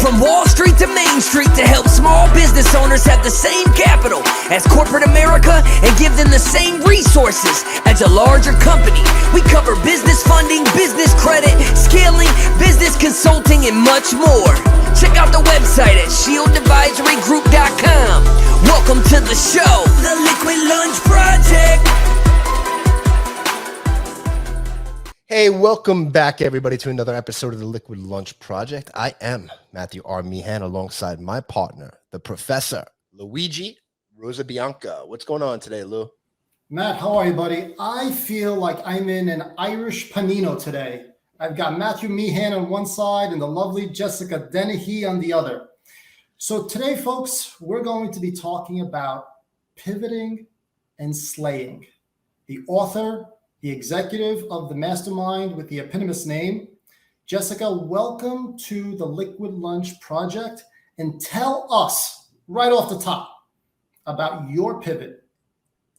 From Wall Street to Main Street to help small business owners have the same capital as corporate America and give them the same resources as a larger company. We cover business funding, business credit, scaling, business consulting, and much more. Check out the website at shieldadvisorygroup.com. Welcome to the show, The Liquid Lunch Project. Hey, welcome back, everybody, to another episode of the Liquid Lunch Project. I am Matthew R. Meehan, alongside my partner, the Professor Luigi Rosabianca. What's going on today, Lou? Matt, how are you, buddy? I feel like I'm in an Irish panino today. I've got Matthew Meehan on one side and the lovely Jessica Dennehy on the other. So today, folks, we're going to be talking about pivoting and slaying. The author, the executive of the mastermind with the eponymous name. Jessica, welcome to the Liquid Lunch Project, and tell us right off the top about your pivot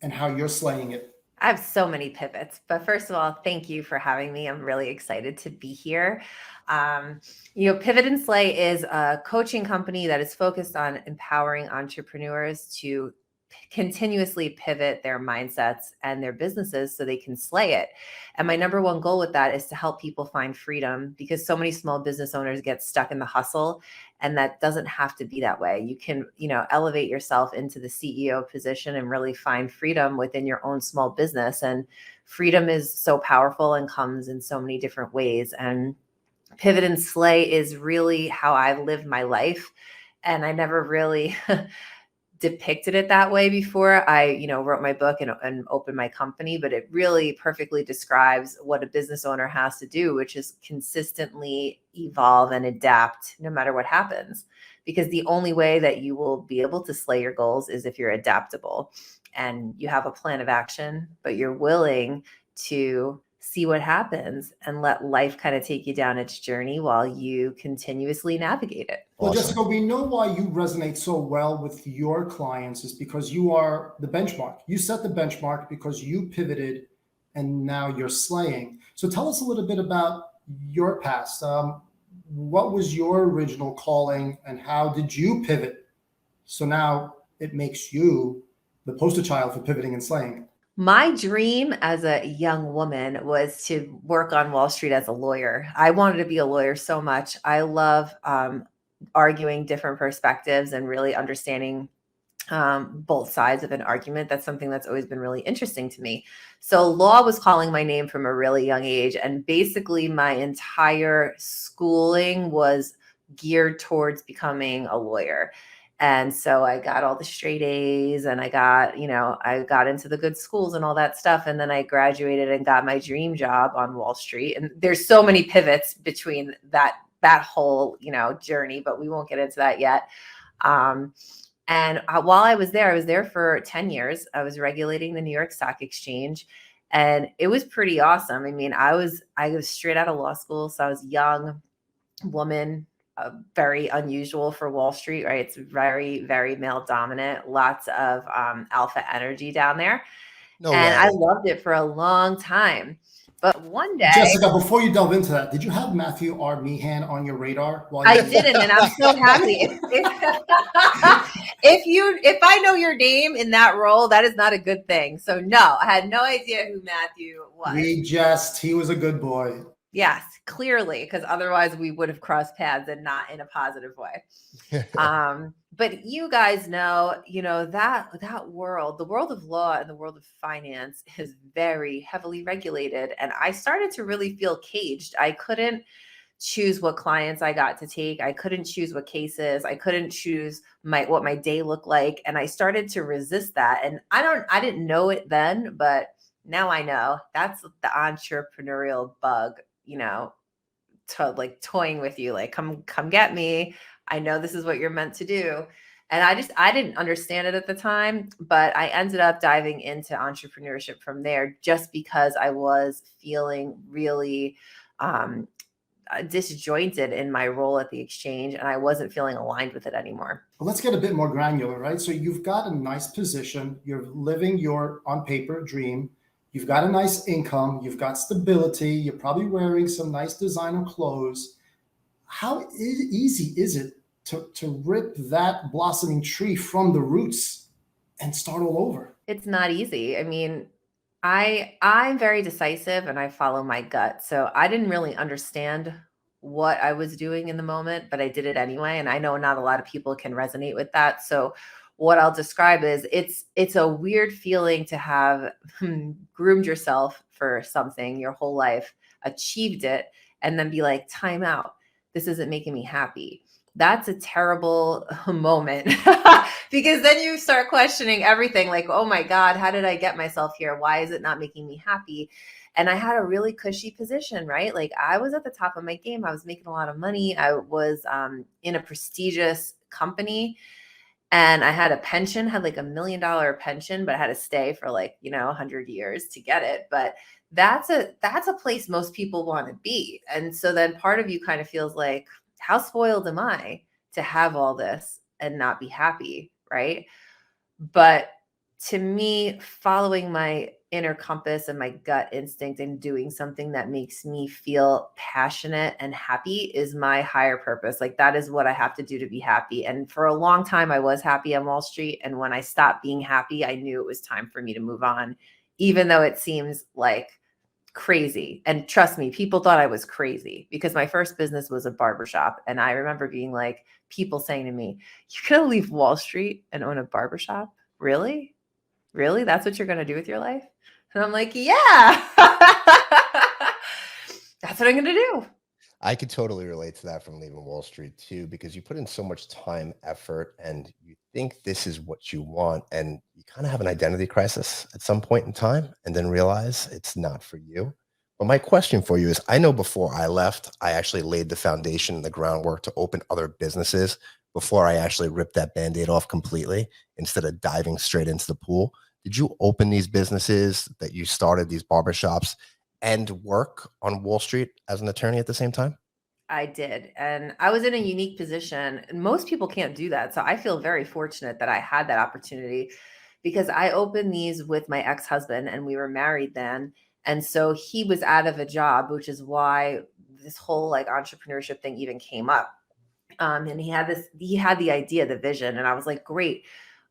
and how you're slaying it. I have so many pivots, but first of all, thank you for having me. I'm really excited to be here. Pivot and Slay is a coaching company that is focused on empowering entrepreneurs to continuously pivot their mindsets and their businesses so they can slay it. And my number one goal with that is to help people find freedom, because so many small business owners get stuck in the hustle, and that doesn't have to be that way. You can, elevate yourself into the CEO position and really find freedom within your own small business. And freedom is so powerful and comes in so many different ways. And Pivot and Slay is really how I've lived my life. And I never really depicted it that way before I, wrote my book and opened my company, but it really perfectly describes what a business owner has to do, which is consistently evolve and adapt no matter what happens. Because the only way that you will be able to slay your goals is if you're adaptable and you have a plan of action, but you're willing to see what happens and let life kind of take you down its journey while you continuously navigate it. Well, Jessica, we know why you resonate so well with your clients is because you are the benchmark. You set the benchmark because you pivoted and now you're slaying. So tell us a little bit about your past. What was your original calling and how did you pivot? So now it makes you the poster child for pivoting and slaying. My dream as a young woman was to work on Wall Street as a lawyer. I wanted to be a lawyer so much. I love arguing different perspectives and really understanding both sides of an argument. That's something that's always been really interesting to me. So law was calling my name from a really young age. And basically my entire schooling was geared towards becoming a lawyer. And so I got all the straight A's and I got into the good schools and all that stuff. And then I graduated and got my dream job on Wall Street. And there's so many pivots between that whole, journey, but we won't get into that yet. And while I was there for 10 years. I was regulating the New York Stock Exchange, and it was pretty awesome. I mean, I was straight out of law school. So I was a young woman, very unusual for Wall Street, right? It's very, very male dominant, lots of alpha energy down there. I loved it for a long time. But one day, Jessica, before you delve into that, did you have Matthew R. Meehan on your radar? I didn't, and I'm so happy. If I know your name in that role, that is not a good thing. So no, I had no idea who Matthew was. He was a good boy. Yes, clearly, because otherwise we would have crossed paths and not in a positive way. But you guys know, that world, the world of law and the world of finance is very heavily regulated. And I started to really feel caged. I couldn't choose what clients I got to take. I couldn't choose what cases. I couldn't choose what my day looked like. And I started to resist that. And I didn't know it then, but now I know. That's the entrepreneurial bug, toying with you, like, come get me. I know this is what you're meant to do. And I didn't understand it at the time, but I ended up diving into entrepreneurship from there just because I was feeling really disjointed in my role at the exchange, and I wasn't feeling aligned with it anymore. Well, let's get a bit more granular, right? So you've got a nice position. You're living your, on paper, dream. You've got a nice income. You've got stability. You're probably wearing some nice designer clothes. how easy is it to rip that blossoming tree from the roots and start all over? It's not easy. I mean, I'm very decisive and I follow my gut. So I didn't really understand what I was doing in the moment, but I did it anyway. And I know not a lot of people can resonate with that. So what I'll describe is it's a weird feeling to have groomed yourself for something your whole life, achieved it, and then be like, time out. This isn't making me happy. That's a terrible moment because then you start questioning everything like, oh my God, how did I get myself here? Why is it not making me happy? And I had a really cushy position, right? Like I was at the top of my game. I was making a lot of money. I was in a prestigious company and I had a pension, had like $1 million pension, but I had to stay for like, 100 years to get it. But that's a place most people want to be. And so then part of you kind of feels like, how spoiled am I to have all this and not be happy, right? But to me, following my inner compass and my gut instinct and doing something that makes me feel passionate and happy is my higher purpose. Like that is what I have to do to be happy. And for a long time, I was happy on Wall Street. And when I stopped being happy, I knew it was time for me to move on, even though it seems like crazy. And trust me, people thought I was crazy because my first business was a barbershop. And I remember being like, people saying to me, you're going to leave Wall Street and own a barbershop? Really? Really? That's what you're going to do with your life? And I'm like, yeah, that's what I'm going to do. I could totally relate to that from leaving Wall Street too, because you put in so much time, effort, and you think this is what you want. And you kind of have an identity crisis at some point in time and then realize it's not for you. But my question for you is, I know before I left, I actually laid the foundation and the groundwork to open other businesses before I actually ripped that Band-Aid off completely instead of diving straight into the pool. Did you open these businesses that you started, these barbershops, and work on Wall Street as an attorney at the same time? I did. And I was in a unique position. And most people can't do that. So I feel very fortunate that I had that opportunity because I opened these with my ex-husband and we were married then. And so he was out of a job, which is why this whole like entrepreneurship thing even came up. And he had the idea, the vision. And I was like, great,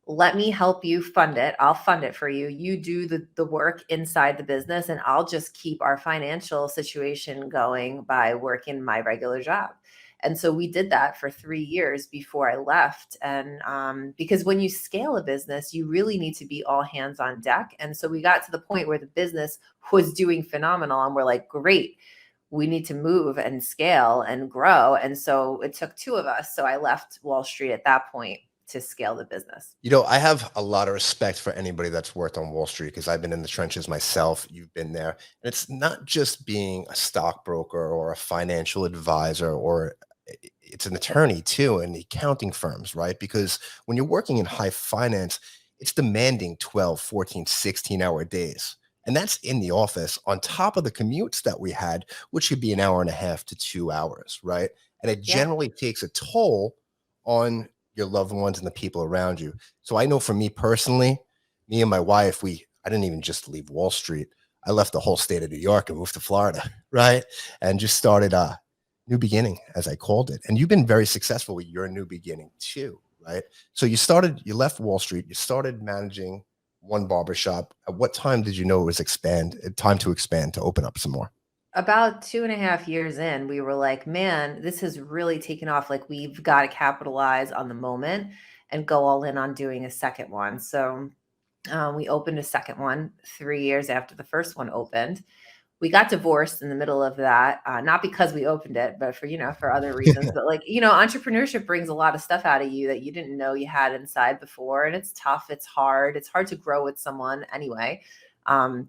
let me help you fund it. I'll fund it for you. You do the work inside the business and I'll just keep our financial situation going by working my regular job. And so we did that for 3 years before I left. And because when you scale a business, you really need to be all hands on deck. And so we got to the point where the business was doing phenomenal. And we're like, great, we need to move and scale and grow. And so it took two of us. So I left Wall Street at that point to scale the business. I have a lot of respect for anybody that's worked on Wall Street because I've been in the trenches myself. You've been there. And it's not just being a stockbroker or a financial advisor, or it's an attorney too, and accounting firms, right? Because when you're working in high finance, it's demanding 12, 14, 16-hour days. And that's in the office on top of the commutes that we had, which could be an hour and a half to 2 hours, right? And it generally takes a toll on your loved ones and the people around you. So I know for me personally, me and my wife, I didn't even just leave Wall Street. I left the whole state of New York and moved to Florida, right? And just started a new beginning, as I called it. And you've been very successful with your new beginning too, right? So you left Wall Street, you started managing one barbershop. At what time did you know it was time to expand, to open up some more? About 2.5 years in, we were like, man, this has really taken off. Like, we've got to capitalize on the moment and go all in on doing a second one. So we opened a second one 3 years after the first one opened. We got divorced in the middle of that, not because we opened it, but for other reasons. But entrepreneurship brings a lot of stuff out of you that you didn't know you had inside before. And it's tough. It's hard. It's hard to grow with someone anyway.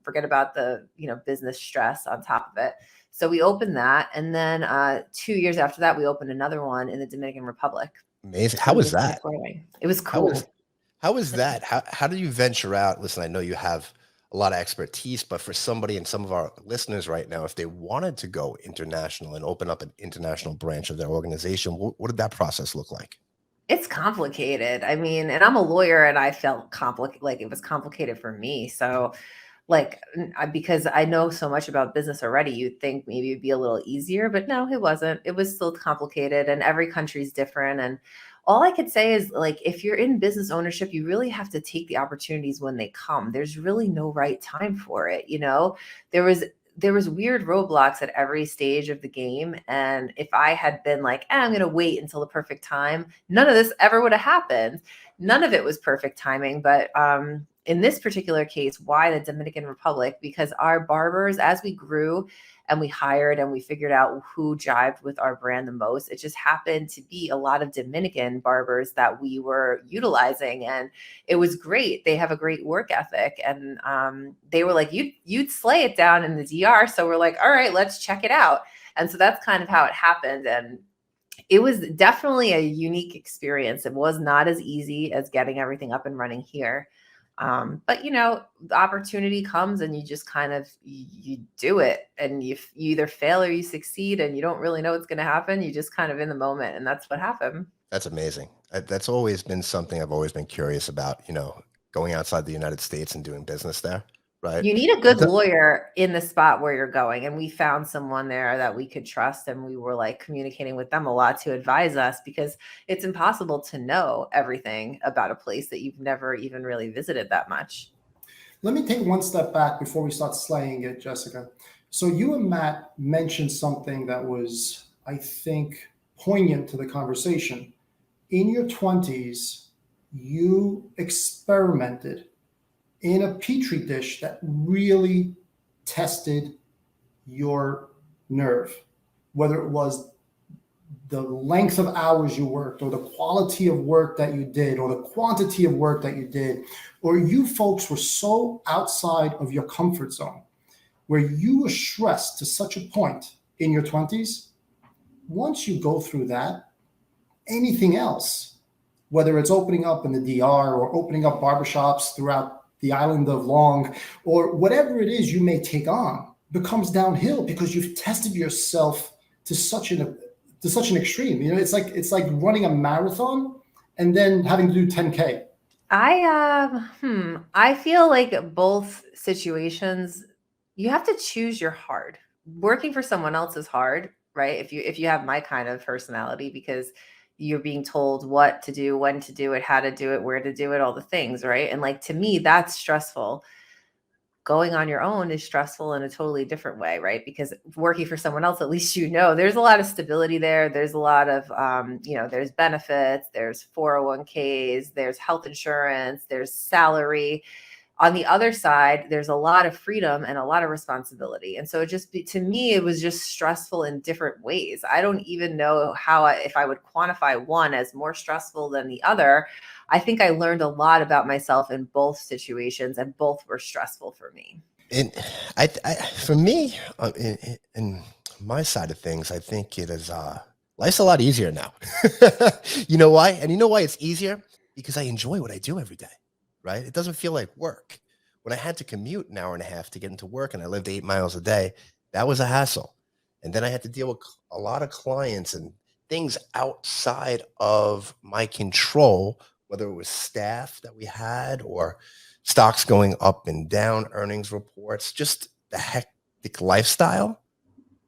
Forget about the, business stress on top of it. So we opened that. And then 2 years after that, we opened another one in the Dominican Republic. Amazing. How was that? It was cool. How was that? How did you venture out? Listen, I know you have a lot of expertise, but for somebody and some of our listeners right now, if they wanted to go international and open up an international branch of their organization, what did that process look like? It's complicated. I mean, and I'm a lawyer and I felt like it was complicated for me. So because I know so much about business already, you'd think maybe it'd be a little easier, but no, it wasn't. It was still complicated, and every country's different. And all I could say is, like, if you're in business ownership, you really have to take the opportunities when they come. There's really no right time for it. There was weird roadblocks at every stage of the game. And if I had been like, I'm going to wait until the perfect time, none of this ever would have happened. None of it was perfect timing. But in this particular case, why the Dominican Republic? Because our barbers, as we grew and we hired and we figured out who jived with our brand the most, it just happened to be a lot of Dominican barbers that we were utilizing. And it was great. They have a great work ethic. And they were like, you'd slay it down in the DR. So we're like, all right, let's check it out. And so that's kind of how it happened. And it was definitely a unique experience. It was not as easy as getting everything up and running here. But the opportunity comes and you just kind of, you do it, and you either fail or you succeed, and you don't really know what's going to happen. You just kind of in the moment. And that's what happened. That's amazing. That's always been something I've always been curious about, going outside the United States and doing business there. Right. You need a good lawyer in the spot where you're going. And we found someone there that we could trust. And we were like communicating with them a lot to advise us, because it's impossible to know everything about a place that you've never even really visited that much. Let me take one step back before we start slaying it, Jessica. So you and Matt mentioned something that was, I think, poignant to the conversation. In your 20s, you experimented in a petri dish that really tested your nerve, whether it was the length of hours you worked, or the quality of work that you did, or the quantity of work that you did, or you folks were so outside of your comfort zone where you were stressed to such a point in your 20s. Once you go through that, anything else, whether it's opening up in the DR or opening up barbershops throughout the island of Long, or whatever it is you may take on, becomes downhill, because you've tested yourself to such an extreme. It's like running a marathon and then having to do 10K. I feel like both situations, you have to choose your hard. Working for someone else is hard, right? If you have my kind of personality, because you're being told what to do, when to do it, how to do it, where to do it, all the things, right? And like, to me, that's stressful. Going on your own is stressful in a totally different way, right? Because working for someone else, at least there's a lot of stability there. There's a lot of, there's benefits, there's 401ks, there's health insurance, there's salary. On the other side, there's a lot of freedom and a lot of responsibility. And so to me, it was just stressful in different ways. I don't even know if I would quantify one as more stressful than the other. I think I learned a lot about myself in both situations, and both were stressful for me. And for me, in my side of things, I think it is, life's a lot easier now. You know why? And you know why it's easier? Because I enjoy what I do every day. Right? It doesn't feel like work. When I had to commute an hour and a half to get into work, and I lived 8 miles a day, that was a hassle. And then I had to deal with a lot of clients and things outside of my control, whether it was staff that we had or stocks going up and down, earnings reports, just the hectic lifestyle.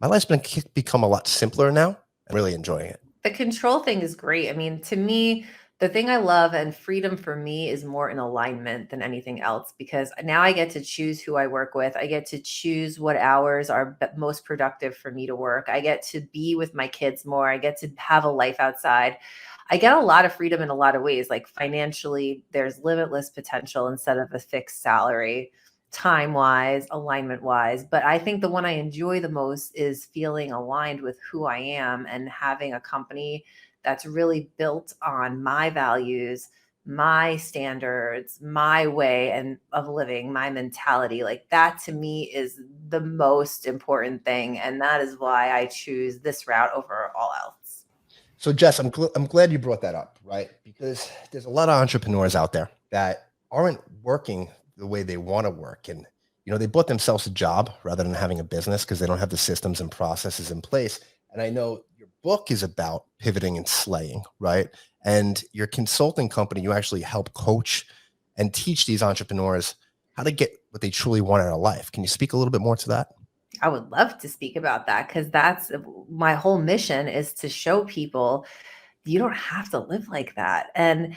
My life's become a lot simpler now. I'm really enjoying it. The control thing is great. I mean, to me, the thing I love, and freedom for me, is more in alignment than anything else, because now I get to choose who I work with. I get to choose what hours are most productive for me to work. I get to be with my kids more. I get to have a life outside. I get a lot of freedom in a lot of ways. Like financially, there's limitless potential instead of a fixed salary, time-wise, alignment-wise. But I think the one I enjoy the most is feeling aligned with who I am and having a company that's really built on my values, my standards, my way of living, my mentality. Like, that to me is the most important thing. And that is why I choose this route over all else. So Jess, I'm glad you brought that up, right? Because there's a lot of entrepreneurs out there that aren't working the way they want to work. And, they bought themselves a job rather than having a business, because they don't have the systems and processes in place. And I know your book is about pivoting and slaying, right? And your consulting company, you actually help coach and teach these entrepreneurs how to get what they truly want out of life. Can you speak a little bit more to that? I would love to speak about that because that's my whole mission, is to show people you don't have to live like that. And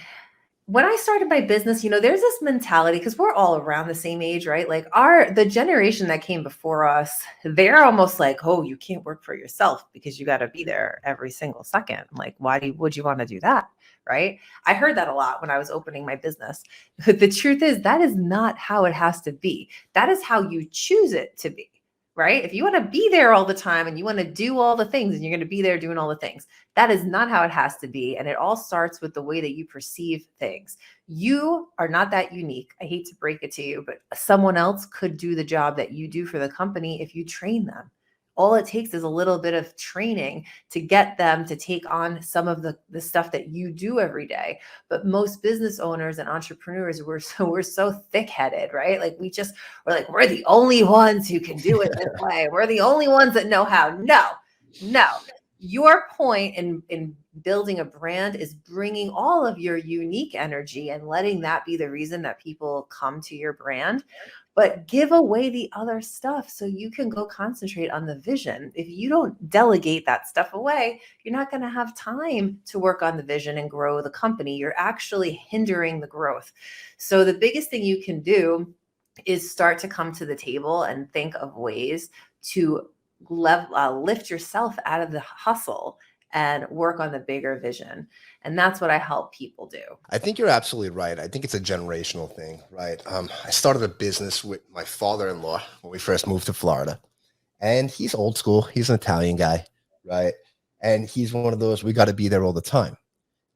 when I started my business, there's this mentality, because we're all around the same age, right? Like the generation that came before us, they're almost like, oh, you can't work for yourself because you got to be there every single second. I'm like, would you want to do that? Right? I heard that a lot when I was opening my business. But the truth is, that is not how it has to be. That is how you choose it to be. Right? If you want to be there all the time and you want to do all the things and you're going to be there doing all the things, that is not how it has to be. And it all starts with the way that you perceive things. You are not that unique. I hate to break it to you, but someone else could do the job that you do for the company if you train them. All it takes is a little bit of training to get them to take on some of the stuff that you do every day. But most business owners and entrepreneurs, we're so thick-headed, right? Like we're the only ones who can do it this way. We're the only ones that know how. No. Your point in building a brand is bringing all of your unique energy and letting that be the reason that people come to your brand. But give away the other stuff so you can go concentrate on the vision. If you don't delegate that stuff away, you're not going to have time to work on the vision and grow the company. You're actually hindering the growth. So the biggest thing you can do is start to come to the table and think of ways to lift yourself out of the hustle and work on the bigger vision. And that's what I help people do. I think you're absolutely right. I think it's a generational thing, right? I started a business with my father-in-law when we first moved to Florida, and he's old school. He's an Italian guy, right? And he's one of those, we got to be there all the time.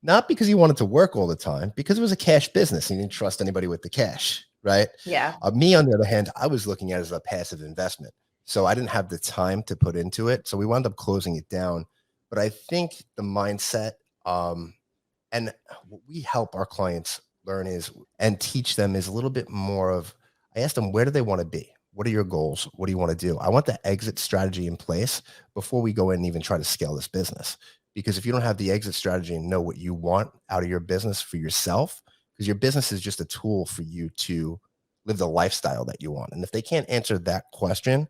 Not because he wanted to work all the time, because it was a cash business. He didn't trust anybody with the cash, right? Yeah. Me, on the other hand, I was looking at it as a passive investment. So I didn't have the time to put into it. So we wound up closing it down. But I think the mindset, and what we help our clients learn is, and teach them, is a little bit more of, I ask them, where do they want to be? What are your goals? What do you want to do? I want the exit strategy in place before we go in and even try to scale this business. Because if you don't have the exit strategy and know what you want out of your business for yourself, because your business is just a tool for you to live the lifestyle that you want. And if they can't answer that question,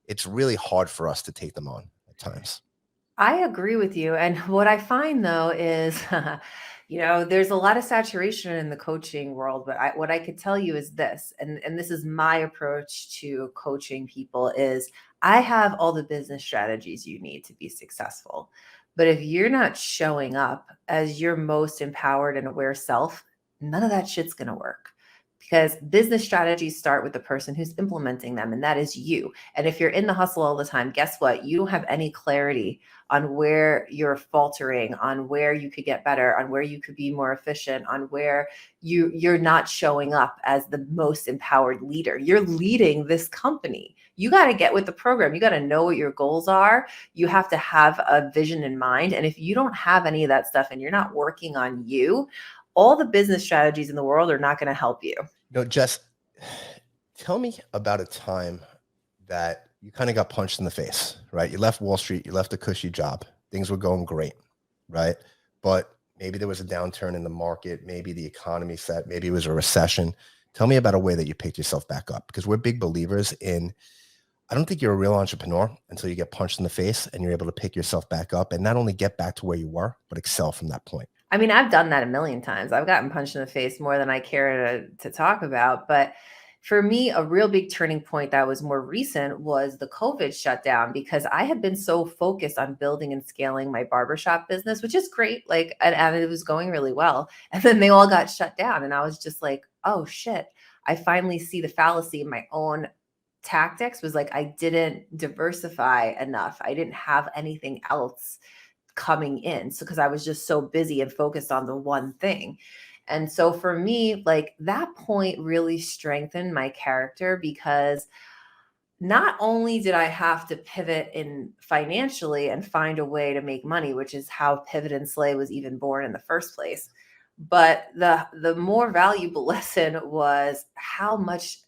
it's really hard for us to take them on at times. I agree with you. And what I find though is, there's a lot of saturation in the coaching world, but what I could tell you is this, and this is my approach to coaching people, is I have all the business strategies you need to be successful. But if you're not showing up as your most empowered and aware self, none of that shit's going to work. Because business strategies start with the person who's implementing them, and that is you. And if you're in the hustle all the time, guess what? You don't have any clarity on where you're faltering, on where you could get better, on where you could be more efficient, on where you're not showing up as the most empowered leader. You're leading this company. You got to get with the program. You got to know what your goals are. You have to have a vision in mind. And if you don't have any of that stuff and you're not working on you, all the business strategies in the world are not going to help you. Jess, tell me about a time that you kind of got punched in the face, right? You left Wall Street, you left a cushy job. Things were going great, right? But maybe there was a downturn in the market. Maybe the economy set, maybe it was a recession. Tell me about a way that you picked yourself back up, because we're big believers in, I don't think you're a real entrepreneur until you get punched in the face and you're able to pick yourself back up and not only get back to where you were, but excel from that point. I mean, I've done that a million times. I've gotten punched in the face more than I care to talk about. But for me, a real big turning point that was more recent was the COVID shutdown, because I had been so focused on building and scaling my barbershop business, which is great. And it was going really well. And then they all got shut down. And I was just like, oh shit, I finally see the fallacy in my own tactics. Was like, I didn't diversify enough. I didn't have anything else coming in. So, because I was just so busy and focused on the one thing. And so for me, like, that point really strengthened my character, because not only did I have to pivot in financially and find a way to make money, which is how Pivot and Slay was even born in the first place, but the more valuable lesson was how much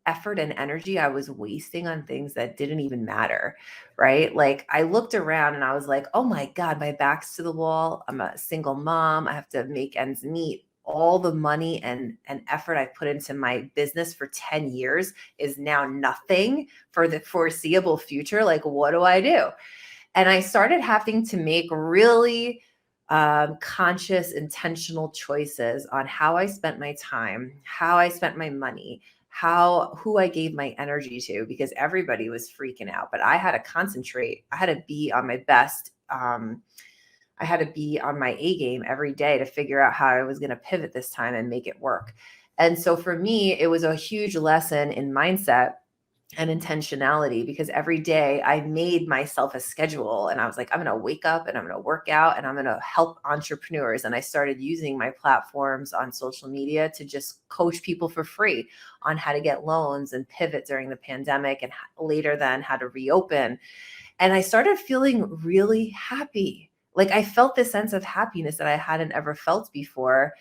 effort and energy I was wasting on things that didn't even matter, right? Like, I looked around and I was like, oh my God, my back's to the wall. I'm a single mom. I have to make ends meet. all the money and effort I've put into my business for 10 years is now nothing for the foreseeable future. Like, what do I do? And I started having to make really conscious, intentional choices on how I spent my time, how I spent my money, who I gave my energy to, because everybody was freaking out. But I had to concentrate. I had to be on my best. I had to be on my A game every day to figure out how I was going to pivot this time and make it work. And so for me, it was a huge lesson in mindset and intentionality, because every day I made myself a schedule and I was like, I'm going to wake up and I'm going to work out and I'm going to help entrepreneurs. And I started using my platforms on social media to just coach people for free on how to get loans and pivot during the pandemic, and later then how to reopen. And I started feeling really happy. Like, I felt this sense of happiness that I hadn't ever felt before.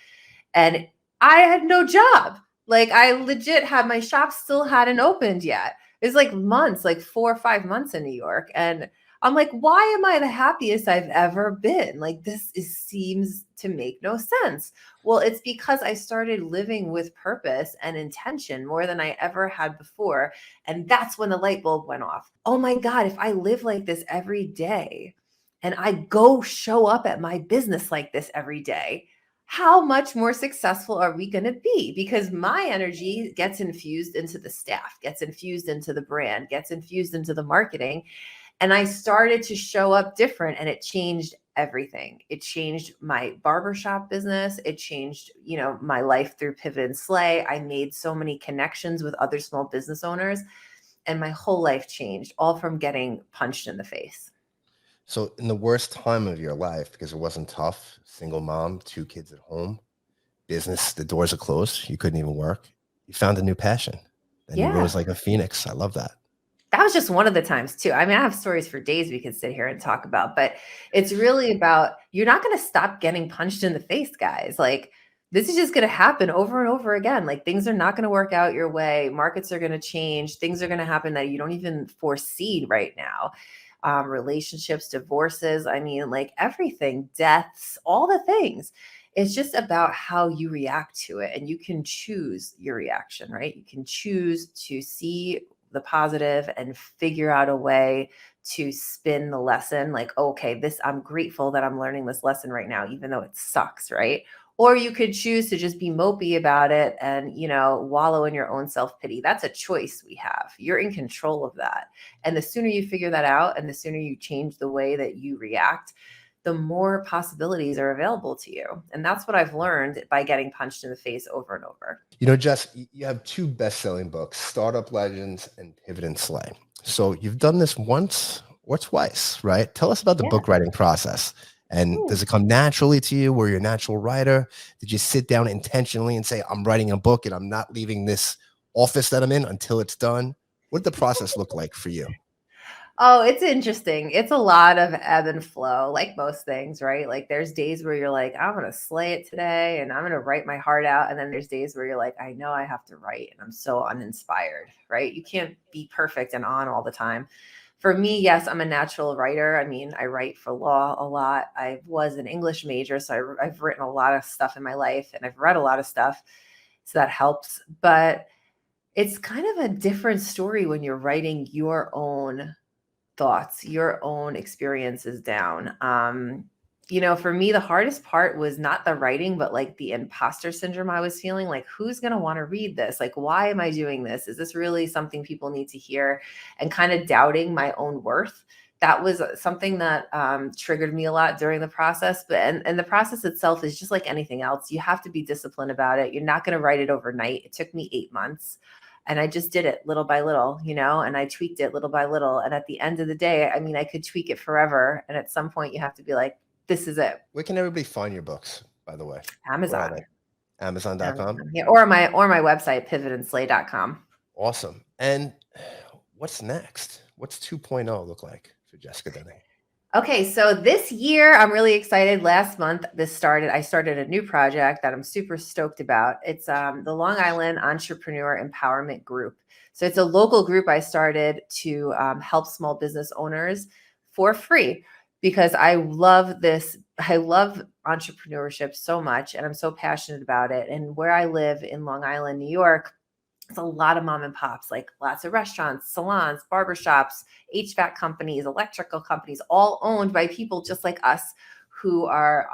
And I had no job. Like, I legit had, my shop still hadn't opened yet. It's like months, like 4 or 5 months in New York. And I'm like, why am I the happiest I've ever been? Like, seems to make no sense. Well, it's because I started living with purpose and intention more than I ever had before. And that's when the light bulb went off. Oh my God, if I live like this every day and I go show up at my business like this every day, how much more successful are we going to be? Because my energy gets infused into the staff, gets infused into the brand, gets infused into the marketing. And I started to show up different, and it changed everything. It changed my barbershop business. It changed, my life through Pivot and Slay. I made so many connections with other small business owners, and my whole life changed, all from getting punched in the face. So in the worst time of your life, because it wasn't tough, single mom, 2 kids at home, business, the doors are closed, you couldn't even work, you found a new passion, and you rose like a phoenix. I love that. That was just one of the times too. I mean, I have stories for days we could sit here and talk about, but it's really about, you're not going to stop getting punched in the face, guys. Like, this is just going to happen over and over again. Like, things are not going to work out your way. Markets are going to change. Things are going to happen that you don't even foresee right now. Relationships, divorces, I mean, like everything, deaths, all the things. It's just about how you react to it. And you can choose your reaction, right? You can choose to see the positive and figure out a way to spin the lesson. Like, okay, I'm grateful that I'm learning this lesson right now, even though it sucks, right? Or you could choose to just be mopey about it and, wallow in your own self-pity. That's a choice we have. You're in control of that. And the sooner you figure that out and the sooner you change the way that you react, the more possibilities are available to you. And that's what I've learned by getting punched in the face over and over. Jess, you have 2 best-selling books, Startup Legends and Pivot and Slay. So you've done this once or twice, right? Tell us about the book writing process. And does it come naturally to you? Were you a natural writer? Did you sit down intentionally and say, I'm writing a book and I'm not leaving this office that I'm in until it's done? What did the process look like for you? Oh, it's interesting. It's a lot of ebb and flow, like most things, right? Like, there's days where you're like, I'm going to slay it today and I'm going to write my heart out. And then there's days where you're like, I know I have to write and I'm so uninspired, right? You can't be perfect and on all the time. For me, yes, I'm a natural writer. I mean, I write for law a lot. I was an English major, so I've written a lot of stuff in my life, and I've read a lot of stuff, so that helps. But it's kind of a different story when you're writing your own thoughts, your own experiences down. For me, the hardest part was not the writing, but like the imposter syndrome I was feeling. Like, who's going to want to read this? Like, why am I doing this? Is this really something people need to hear? And kind of doubting my own worth. That was something that triggered me a lot during the process. But and the process itself is just like anything else. You have to be disciplined about it. You're not going to write it overnight. It took me 8 months. And I just did it little by little, and I tweaked it little by little. And at the end of the day, I mean, I could tweak it forever. And at some point you have to be like, this is it. Where can everybody find your books, by the way? Amazon. Amazon.com? Yeah, or my website, pivotandslay.com. Awesome. And what's next? What's 2.0 look like for Jessica Dennehy? Okay, so this year, I'm really excited. Last month, I started a new project that I'm super stoked about. It's the Long Island Entrepreneur Empowerment Group. So it's a local group I started to help small business owners for free, because I love this. I love entrepreneurship so much, and I'm so passionate about it. And where I live in Long Island, New York, it's a lot of mom and pops, like lots of restaurants, salons, barbershops, HVAC companies, electrical companies, all owned by people just like us who are,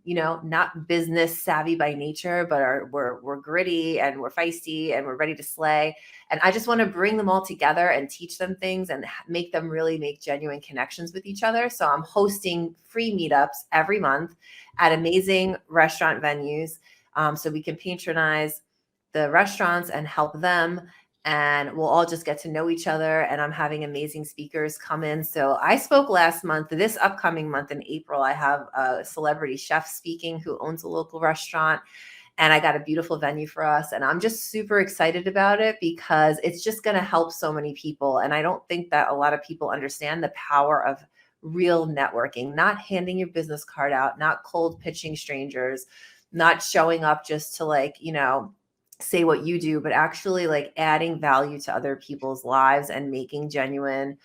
not business savvy by nature, but we're gritty and we're feisty and we're ready to slay. And I just want to bring them all together and teach them things and make them really make genuine connections with each other. So I'm hosting free meetups every month at amazing restaurant venues, so we can patronize the restaurants and help them, and we'll all just get to know each other. And I'm having amazing speakers come in. So I spoke last month. This upcoming month in April, I have a celebrity chef speaking who owns a local restaurant, and I got a beautiful venue for us. And I'm just super excited about it because it's just going to help so many people. And I don't think that a lot of people understand the power of real networking, not handing your business card out, not cold pitching strangers, not showing up just to say what you do, but actually adding value to other people's lives and making genuine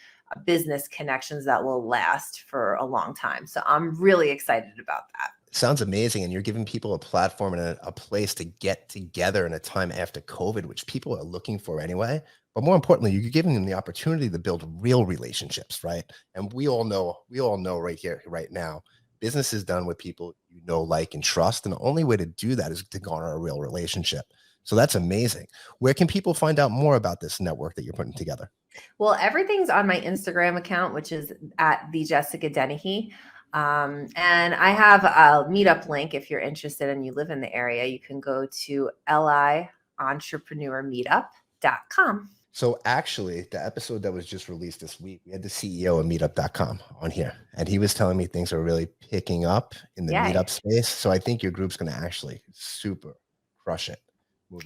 business connections that will last for a long time. So I'm really excited about that. Sounds amazing. And you're giving people a platform and a place to get together in a time after COVID, which people are looking for anyway. But more importantly, you're giving them the opportunity to build real relationships, right? And we all know right here, right now, business is done with people you know, like, and trust. And the only way to do that is to garner a real relationship. So that's amazing. Where can people find out more about this network that you're putting together? Well, everything's on my Instagram account, which is at the Jessica Dennehy. And I have a meetup link. If you're interested and you live in the area, you can go to lientrepreneurmeetup.com. So actually, the episode that was just released this week, we had the CEO of meetup.com on here, and he was telling me things are really picking up in the meetup space. So I think your group's going to actually super crush it.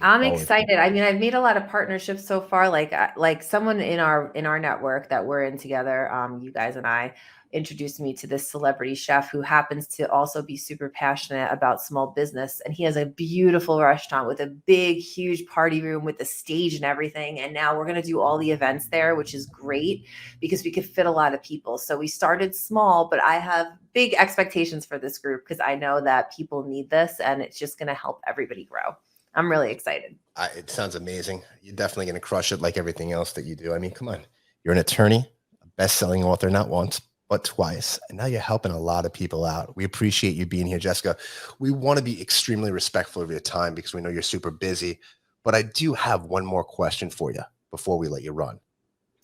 I'm excited. I mean, I've made a lot of partnerships so far, like someone in our network that we're in together. You guys and I introduced me to this celebrity chef who happens to also be super passionate about small business. And he has a beautiful restaurant with a big, huge party room with the stage and everything. And now we're going to do all the events there, which is great because we could fit a lot of people. So we started small, but I have big expectations for this group because I know that people need this and it's just going to help everybody grow. I'm really excited. It sounds amazing. You're definitely going to crush it like everything else that you do. I mean, come on. You're an attorney, a best-selling author, not once, but twice. And now you're helping a lot of people out. We appreciate you being here, Jessica. We want to be extremely respectful of your time because we know you're super busy. But I do have one more question for you before we let you run.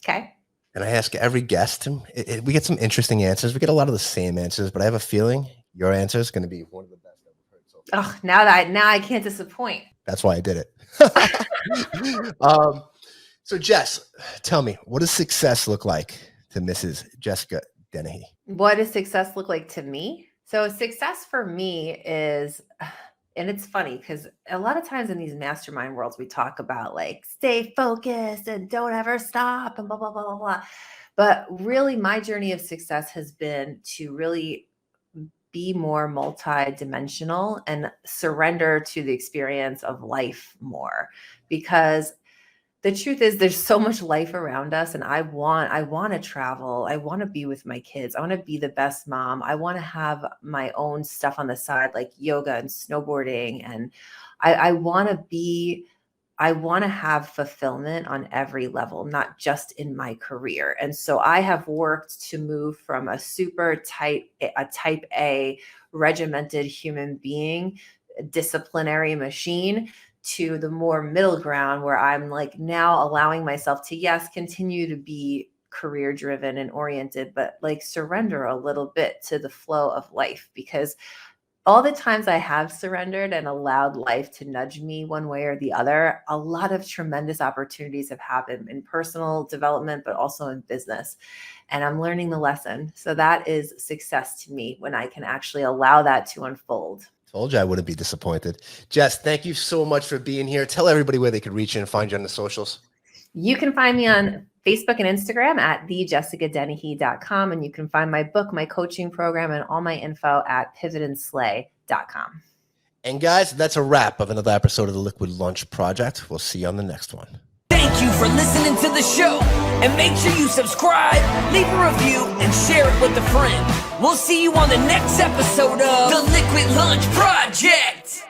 Okay. And I ask every guest, and we get some interesting answers. We get a lot of the same answers, but I have a feeling your answer is going to be one of the best I've ever heard so far. Oh, now I can't disappoint. That's why I did it. So Jess, tell me, what does success look like to Mrs. Jessica Dennehy? What does success look like to me? So success for me is, and it's funny because a lot of times in these mastermind worlds, we talk about stay focused and don't ever stop and blah, blah, blah, blah, blah. But really my journey of success has been to really be more multi-dimensional and surrender to the experience of life more, because the truth is there's so much life around us and I want to travel. I want to be with my kids. I want to be the best mom. I want to have my own stuff on the side, like yoga and snowboarding. And I want to have fulfillment on every level, not just in my career. And so I have worked to move from a type A regimented human being, disciplinary machine, to the more middle ground where I'm now allowing myself to, yes, continue to be career driven and oriented, but surrender a little bit to the flow of life, because all the times I have surrendered and allowed life to nudge me one way or the other, a lot of tremendous opportunities have happened in personal development, but also in business. And I'm learning the lesson. So that is success to me, when I can actually allow that to unfold. Told you I wouldn't be disappointed. Jess, thank you so much for being here. Tell everybody where they could reach you and find you on the socials. You can find me on Facebook and Instagram at thejessicadennehy.com. And you can find my book, my coaching program, and all my info at pivotandslay.com. And guys, that's a wrap of another episode of the Liquid Lunch Project. We'll see you on the next one. Thank you for listening to the show. And make sure you subscribe, leave a review, and share it with a friend. We'll see you on the next episode of The Liquid Lunch Project.